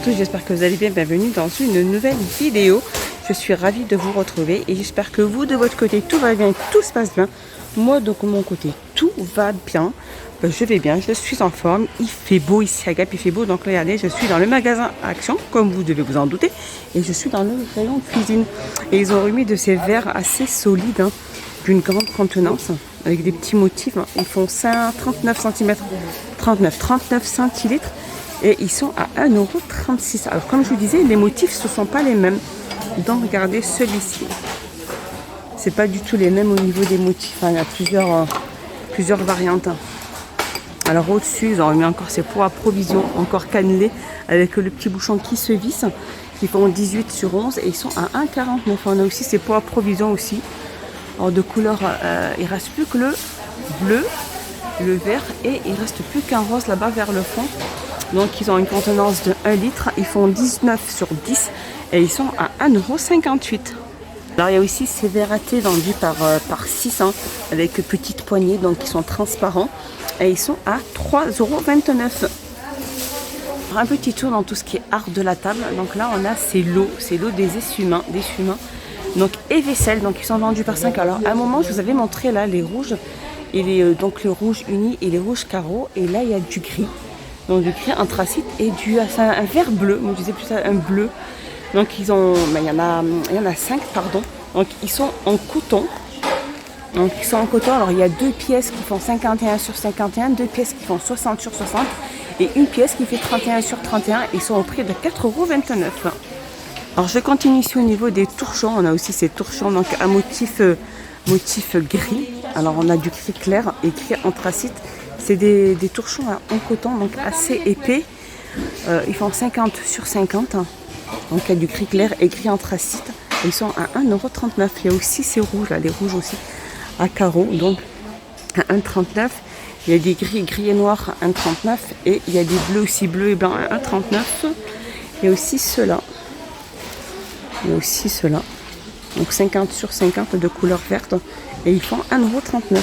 tous, j'espère que vous allez bien. Bienvenue dans une nouvelle vidéo. Je suis ravie de vous retrouver et j'espère que vous, de votre côté, tout va bien, tout se passe bien. Moi, de mon côté, tout va bien. Je vais bien, je suis en forme. Il fait beau ici à Gap, il fait beau. Donc regardez, je suis dans le magasin Action, comme vous devez vous en douter. Et je suis dans le rayon cuisine. Et ils ont remis de ces verres assez solides, d'une grande contenance, avec des petits motifs. Ils font 39 cm, 39 centilitres. Et ils sont à 1,36 €. Alors comme je vous disais, les motifs ce ne sont pas les mêmes. Donc regardez celui-ci. C'est pas du tout les mêmes au niveau des motifs. Il y a plusieurs variantes. Alors au-dessus, ils ont remis encore ces pots à provision, encore cannelés, avec le petit bouchon qui se visse, qui font 18 sur 11 et ils sont à 1,49 €. On a aussi ces pots à provision aussi. Alors de couleur, il ne reste plus que le bleu, le vert et il ne reste plus qu'un rose là-bas vers le fond. Donc ils ont une contenance de 1 litre, ils font 19 sur 10 et ils sont à 1,58 €. Alors il y a aussi ces verres à thé vendus par 6 avec petites poignées, donc ils sont transparents et ils sont à 3,29 €. Un petit tour dans tout ce qui est art de la table. Donc là on a c'est l'eau des essuie-mains, donc et vaisselle, donc ils sont vendus par 5. Alors à un moment je vous avais montré là les rouges et donc le rouge uni et les rouges carreaux, et là il y a du gris. Donc du gris anthracite et un vert bleu, moi je disais plus un bleu. Donc il y en a 5 pardon. Donc ils sont en coton. Alors il y a 2 pièces qui font 51 sur 51, 2 pièces qui font 60 sur 60 et une pièce qui fait 31 sur 31. Ils sont au prix de 4,29 €. Alors je continue ici au niveau des torchons. On a aussi ces torchons donc à motif gris. Alors on a du gris clair et gris anthracite. C'est des torchons en coton, donc assez épais. Ils font 50 sur 50. Donc il y a du gris clair et gris anthracite. Ils sont à 1,39 €. Il y a aussi ces rouges, là, les rouges aussi, à carreaux, donc à 1,39 €. Il y a des gris et noirs à 1,39 € et il y a des bleus aussi, bleus et blancs à 1,39 €. Il y a aussi ceux-là. Donc 50 sur 50 de couleur verte et ils font 1,39 €.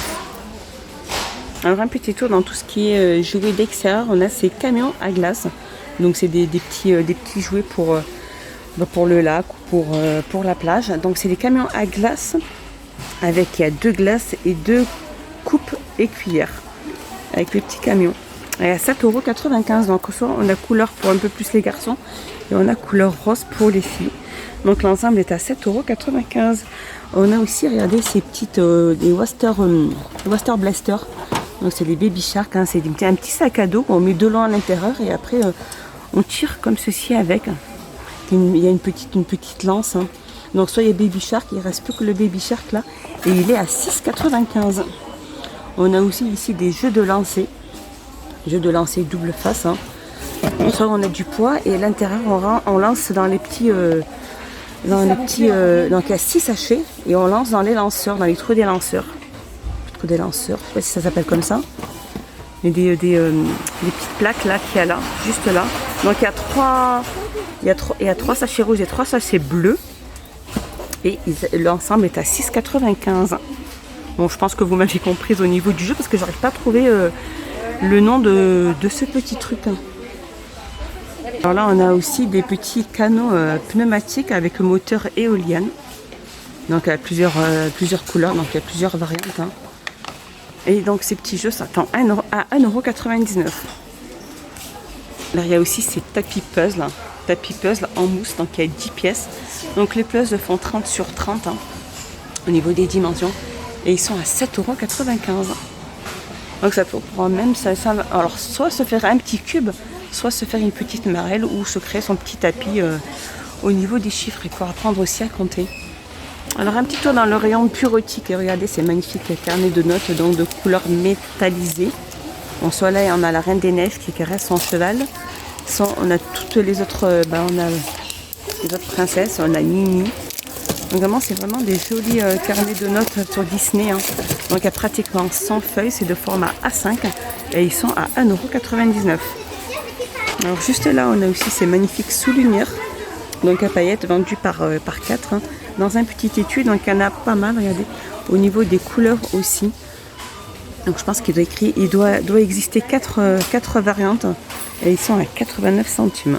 Alors un petit tour dans tout ce qui est jouets d'extérieur. On a ces camions à glace. Donc c'est des petits jouets pour le lac ou pour la plage. Donc c'est des camions à glace avec il y a 2 glaces et 2 coupes et cuillères avec le petit camion. Et à 7,95 €. Donc soit on a couleur pour un peu plus les garçons et on a couleur rose pour les filles. Donc l'ensemble est à 7,95 €. On a aussi, regardez, ces petites des Waster Blaster. Donc c'est des baby shark, c'est un petit sac à dos, on met de l'eau à l'intérieur et après on tire comme ceci avec. Il y a une petite lance. Donc soit il y a baby shark, il ne reste plus que le baby shark là et il est à 6,95 €. On a aussi ici des jeux de lancer double face. Soit on a du poids et à l'intérieur on lance dans les petits donc il y a 6 sachets et on lance dans les lanceurs, dans les trous des lanceurs. Je ne sais pas si ça s'appelle comme ça. Mais des petites plaques là qu'il y a là, juste là. Donc il y a 3 sachets rouges et 3 sachets bleus. Et l'ensemble est à 6,95 €. Bon, je pense que vous m'avez comprise au niveau du jeu parce que j'arrive pas à trouver le nom de ce petit truc. Alors là on a aussi des petits canaux pneumatiques avec moteur éolienne. Donc il y a plusieurs couleurs, donc il y a plusieurs variantes. Et donc ces petits jeux s'attendent à 1,99 €. Là il y a aussi ces tapis puzzle en mousse, donc il y a 10 pièces. Donc les puzzles font 30 sur 30 au niveau des dimensions. Et ils sont à 7,95 €. Donc ça pourra même, alors soit se faire un petit cube, soit se faire une petite marelle ou se créer son petit tapis au niveau des chiffres et pour apprendre aussi à compter. Alors un petit tour dans le rayon bureautique et regardez ces magnifiques carnets de notes donc de couleur métallisée. Bon, soit là on a la Reine des Neiges qui caresse son cheval. On a toutes les autres, on a les autres princesses, on a Nini. Donc vraiment c'est vraiment des jolis carnets de notes sur Disney. Donc il y a pratiquement 100 feuilles, c'est de format A5 et ils sont à 1,99 €. Alors juste là on a aussi ces magnifiques sous-lumières. Donc à paillettes vendus par 4 dans un petit étui. Donc il y en a pas mal, regardez, au niveau des couleurs aussi. Donc je pense qu'il doit exister 4 variantes et ils sont à 89 centimes.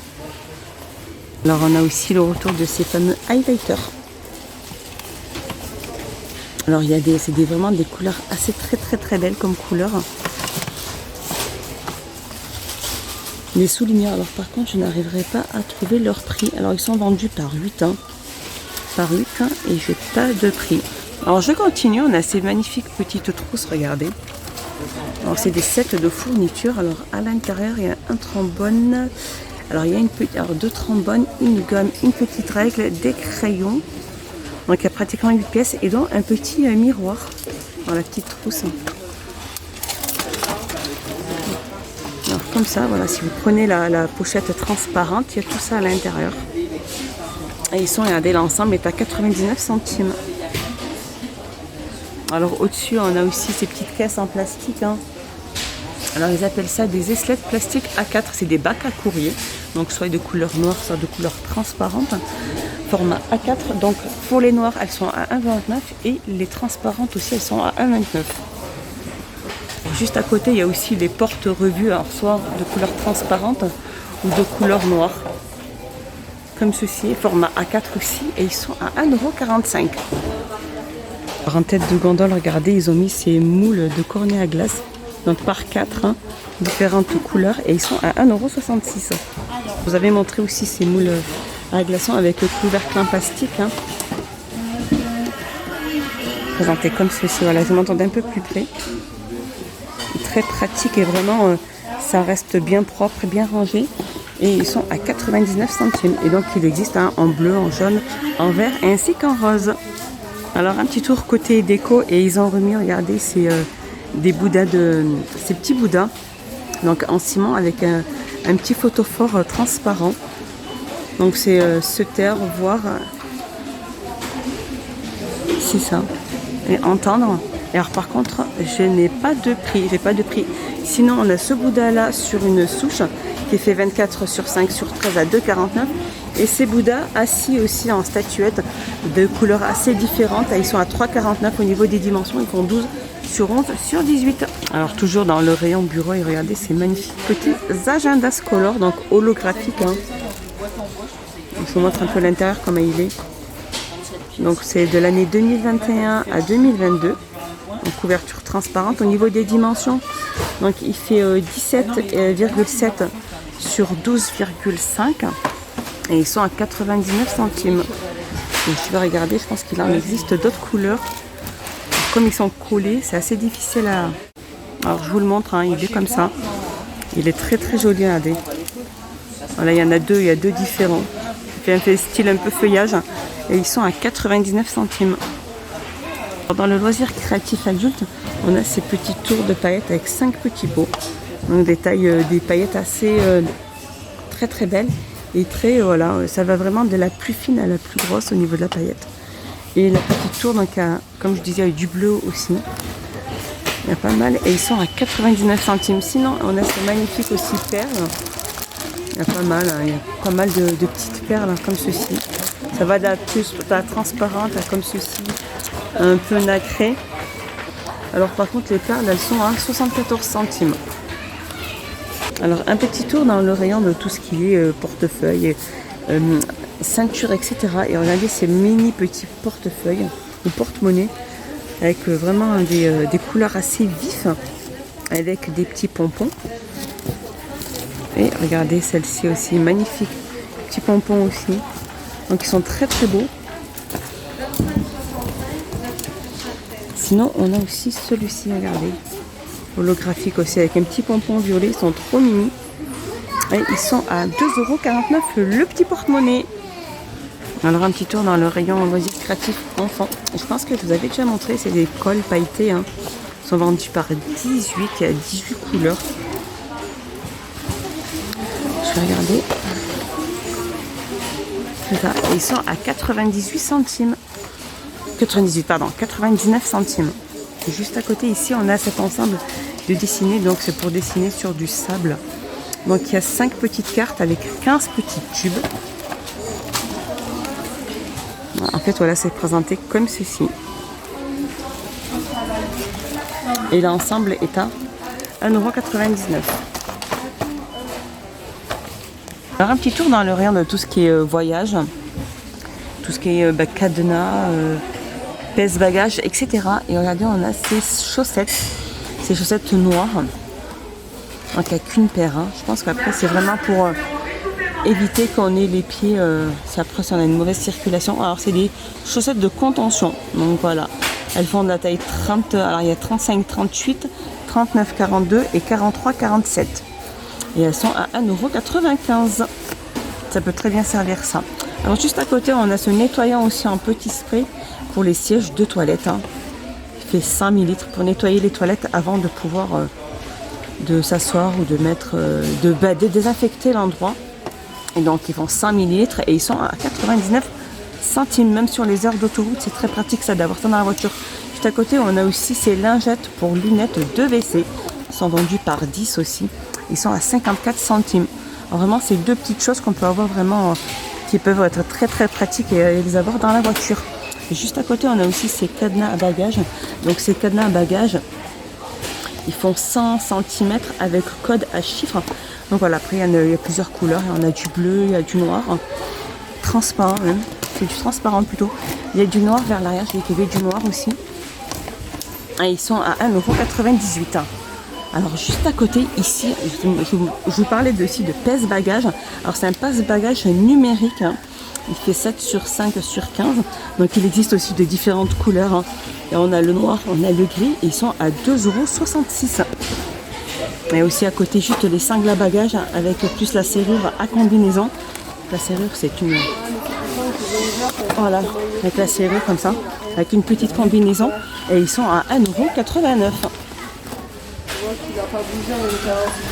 Alors on a aussi le retour de ces fameux highlighters. Alors il y a vraiment des couleurs assez très belles comme couleurs. Les sous-lumières, alors par contre je n'arriverai pas à trouver leur prix. Alors ils sont vendus par 8 ans. Par 8 ans et je n'ai pas de prix. Alors je continue, on a ces magnifiques petites trousses, regardez. Alors c'est des sets de fourniture. Alors à l'intérieur il y a un trombone. Alors il y a deux trombones, une gomme, une petite règle, des crayons. Donc il y a pratiquement 8 pièces et donc un petit miroir dans la petite trousse. Alors comme ça, voilà, si vous prenez la pochette transparente, il y a tout ça à l'intérieur. Et ils sont, regardez, l'ensemble est à 99 centimes. Alors au-dessus, on a aussi ces petites caisses en plastique. Alors ils appellent ça des aisselettes plastiques A4, c'est des bacs à courrier. Donc soit de couleur noire, soit de couleur transparente. Format A4, donc pour les noires elles sont à 1,29 et les transparentes aussi elles sont à 1,29. Juste à côté il y a aussi les portes revues, alors soit de couleur transparente ou de couleur noire. Comme ceci, format A4 aussi, et ils sont à 1,45 €. Alors en tête de gondole, regardez, ils ont mis ces moules de cornet à glace, donc par 4, différentes couleurs, et ils sont à 1,66 €. Vous avez montré aussi ces moules à glaçons avec le couvercle en plastique. Présenté comme ceci, voilà, je m'entends d'un peu plus près. Très pratique et vraiment, ça reste bien propre, bien rangé. Et ils sont à 99 centimes. Et donc il existe en bleu, en jaune, en vert ainsi qu'en rose. Alors un petit tour côté déco et ils ont remis, regardez, c'est des bouddhas ces petits bouddhas. Donc en ciment avec un petit photophore transparent. Donc c'est se taire, voir, c'est ça, et entendre. Et alors par contre, je n'ai pas de prix, j'ai pas de prix. Sinon on a ce Bouddha là sur une souche qui fait 24 sur 5 sur 13 à 2,49. Et ces Bouddhas assis aussi en statuette de couleurs assez différentes. Ils sont à 3,49 au niveau des dimensions, ils font 12 sur 11 sur 18. Alors toujours dans le rayon bureau, et regardez ces magnifiques petits agendas color, donc holographiques. Je vous montre un peu l'intérieur, comment il est. Donc c'est de l'année 2021 à 2022. En couverture transparente. Au niveau des dimensions, donc il fait 17,7 sur 12,5. Et ils sont à 99 centimes. Donc je vais regarder, je pense qu'il en existe d'autres couleurs. Comme ils sont collés, c'est assez difficile à... Alors je vous le montre, il est comme ça. Il est très joli, regardez. Voilà, il y en a deux, il y a deux différents. Il fait un style un peu feuillage et ils sont à 99 centimes. Dans le loisir créatif adulte, on a ces petits tours de paillettes avec 5 petits pots. Donc des tailles, des paillettes assez très belles et très, voilà, ça va vraiment de la plus fine à la plus grosse au niveau de la paillette. Et la petite tour, donc comme je disais, avec du bleu aussi. Il y a pas mal et ils sont à 99 centimes. Sinon, on a ces magnifiques aussi perles. Il y a pas mal de petites perles comme ceci. Ça va de la plus de la transparente comme ceci, un peu nacré. Alors par contre les perles elles sont à 74 centimes. Alors un petit tour dans le rayon de tout ce qui est portefeuille, ceinture, etc. Et regardez ces mini petits portefeuilles ou porte-monnaie avec vraiment des couleurs assez vives avec des petits pompons. Et regardez celle-ci aussi, magnifique, petits pompons aussi. Donc ils sont très beaux. Sinon on a aussi celui-ci, regardez, holographique aussi avec un petit pompon violet, ils sont trop mimi. Et ils sont à 2,49 € le petit porte-monnaie. Alors un petit tour dans le rayon loisirs créatifs enfants. Je pense que je vous avais déjà montré, c'est des cols pailletés. Ils sont vendus par 18, il y a 18 couleurs. Je vais regarder. C'est ça. Et ils sont à 98 centimes. 99 centimes. Et juste à côté ici, on a cet ensemble de dessiner. Donc c'est pour dessiner sur du sable. Donc il y a 5 petites cartes avec 15 petits tubes. En fait, voilà, c'est présenté comme ceci. Et l'ensemble est à 1,99 €. Alors un petit tour dans le rayon de tout ce qui est voyage, tout ce qui est cadenas, pèse-bagages, etc. Et regardez, on a ces chaussettes noires. Donc il n'y a qu'une paire. Hein. Je pense qu'après c'est vraiment pour éviter qu'on ait les pieds, si on a une mauvaise circulation. Alors c'est des chaussettes de contention. Donc voilà, elles font de la taille 30, alors il y a 35, 38, 39, 42 et 43, 47. Et elles sont à 1,95 €. Ça peut très bien servir ça. Alors juste à côté, on a ce nettoyant aussi en petit spray pour les sièges de toilette. Hein. Il fait 100 ml pour nettoyer les toilettes avant de pouvoir de s'asseoir ou de mettre, de désinfecter l'endroit. Et donc ils font 100 ml et ils sont à 99 centimes. Même sur les heures d'autoroute, c'est très pratique ça d'avoir ça dans la voiture. Juste à côté, on a aussi ces lingettes pour lunettes de WC. Ils sont vendus par 10 aussi. Ils sont à 54 centimes. Alors vraiment, c'est deux petites choses qu'on peut avoir vraiment, qui peuvent être très très pratiques et les avoir dans la voiture. Et juste à côté, on a aussi ces cadenas à bagages. Donc ces cadenas à bagages, ils font 100 cm avec code à chiffres. Donc voilà, après il y a plusieurs couleurs. On a du bleu, il y a du noir, transparent même. C'est du transparent plutôt. Il y a du noir vers l'arrière, j'ai trouvé du noir aussi. Et ils sont à 1,98 €. Alors juste à côté ici, je vous parlais de pèse-bagages. Alors c'est un pèse-bagages numérique. Hein. Il fait 7 sur 5 sur 15. Donc il existe aussi de différentes couleurs. Hein. Et on a le noir, on a le gris. Et ils sont à 2,66 €. Et aussi à côté juste les sangles à bagages avec plus la serrure à combinaison. La serrure c'est une... Voilà, avec la serrure comme ça. Avec une petite combinaison. Et ils sont à 1,89 €.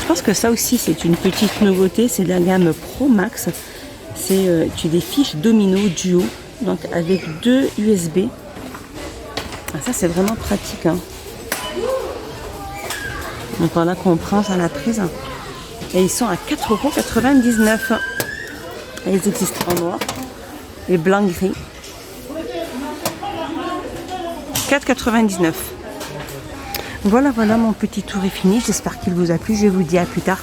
Je pense que ça aussi c'est une petite nouveauté, c'est de la gamme Pro Max. C'est des fiches domino duo, donc avec 2 USB. Ah, ça c'est vraiment pratique. Hein. Donc voilà qu'on prend à la prise. Et ils sont à 4,99 €. Et ils existent en noir et blanc gris. 4,99 €. Voilà, mon petit tour est fini. J'espère qu'il vous a plu. Je vous dis à plus tard.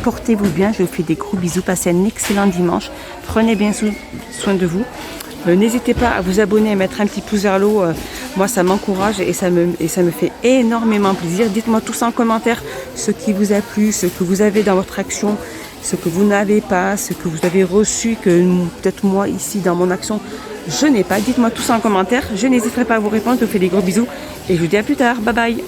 Portez-vous bien. Je vous fais des gros bisous. Passez un excellent dimanche. Prenez bien soin de vous. N'hésitez pas à vous abonner et mettre un petit pouce vers le haut. Moi, ça m'encourage et ça me fait énormément plaisir. Dites-moi tous en commentaire ce qui vous a plu, ce que vous avez dans votre action, ce que vous n'avez pas, ce que vous avez reçu, que peut-être moi, ici, dans mon action, je n'ai pas. Dites-moi tous en commentaire. Je n'hésiterai pas à vous répondre. Je vous fais des gros bisous et je vous dis à plus tard. Bye bye.